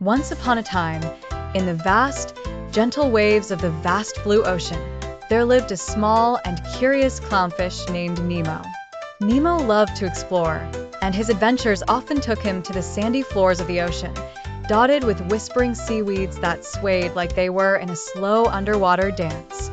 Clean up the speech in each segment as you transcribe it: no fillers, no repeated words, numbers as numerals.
Once upon a time, in the vast, gentle waves of the vast blue ocean, there lived a small and curious clownfish named Nemo. Nemo loved to explore, and his adventures often took him to the sandy floors of the ocean, dotted with whispering seaweeds that swayed like they were in a slow underwater dance.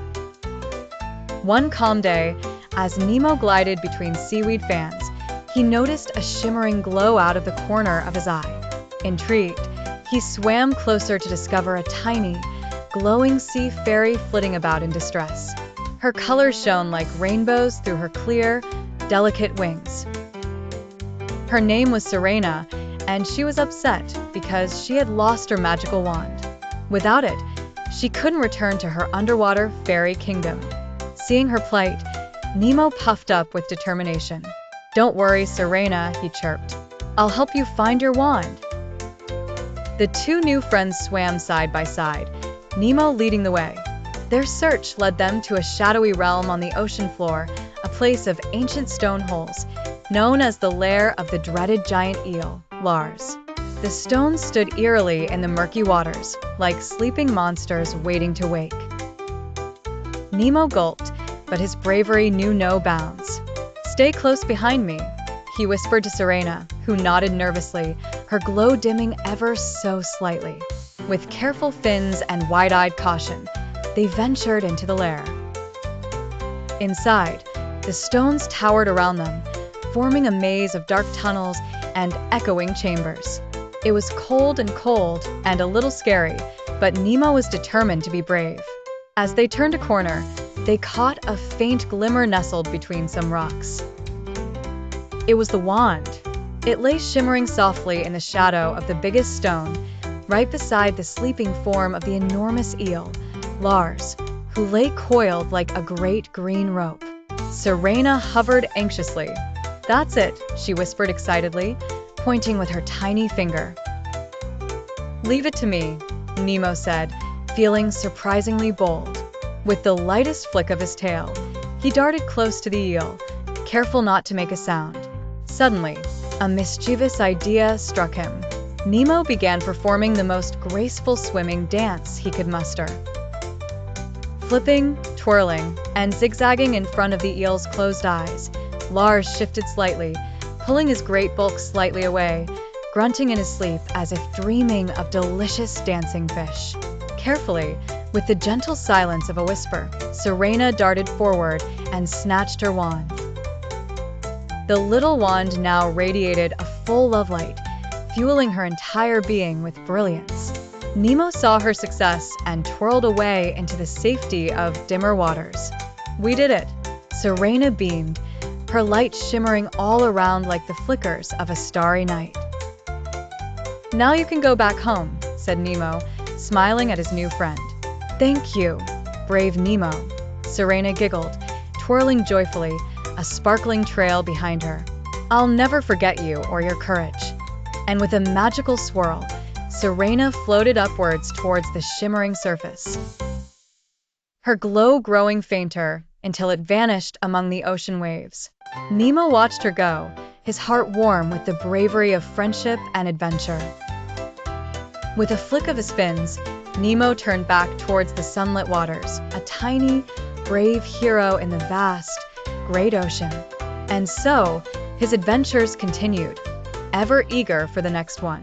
One calm day, as Nemo glided between seaweed fans, he noticed a shimmering glow out of the corner of his eye. Intrigued, he swam closer to discover a tiny, glowing sea fairy flitting about in distress. Her colors shone like rainbows through her clear, delicate wings. Her name was Sirena, and she was upset because she had lost her magical wand. Without it, she couldn't return to her underwater fairy kingdom. Seeing her plight, Nemo puffed up with determination. "Don't worry, Sirena," he chirped. "I'll help you find your wand." The two new friends swam side by side, Nemo leading the way. Their search led them to a shadowy realm on the ocean floor, a place of ancient stone holes, known as the lair of the dreaded giant eel, Lars. The stones stood eerily in the murky waters, like sleeping monsters waiting to wake. Nemo gulped, but his bravery knew no bounds. "Stay close behind me," he whispered to Sirena, who nodded nervously, her glow dimming ever so slightly. With careful fins and wide-eyed caution, they ventured into the lair. Inside, the stones towered around them, forming a maze of dark tunnels and echoing chambers. It was cold and a little scary, but Nemo was determined to be brave. As they turned a corner, they caught a faint glimmer nestled between some rocks. It was the wand. It lay shimmering softly in the shadow of the biggest stone, right beside the sleeping form of the enormous eel, Lars, who lay coiled like a great green rope. Sirena hovered anxiously. "That's it," she whispered excitedly, pointing with her tiny finger. "Leave it to me," Nemo said, feeling surprisingly bold. With the lightest flick of his tail, he darted close to the eel, careful not to make a sound. Suddenly, a mischievous idea struck him. Nemo began performing the most graceful swimming dance he could muster. Flipping, twirling, and zigzagging in front of the eel's closed eyes, Lars shifted slightly, pulling his great bulk slightly away, grunting in his sleep as if dreaming of delicious dancing fish. Carefully, with the gentle silence of a whisper, Sirena darted forward and snatched her wand. The little wand now radiated a full love light, fueling her entire being with brilliance. Nemo saw her success and twirled away into the safety of dimmer waters. "We did it," Sirena beamed, her light shimmering all around like the flickers of a starry night. "Now you can go back home," said Nemo, smiling at his new friend. "Thank you, brave Nemo," Sirena giggled, twirling joyfully, a sparkling trail behind her. "I'll never forget you or your courage." And with a magical swirl, Sirena floated upwards towards the shimmering surface, her glow growing fainter until it vanished among the ocean waves. Nemo watched her go, his heart warm with the bravery of friendship and adventure. With a flick of his fins, Nemo turned back towards the sunlit waters, a tiny, brave hero in the vast, great ocean. And so, his adventures continued, ever eager for the next one.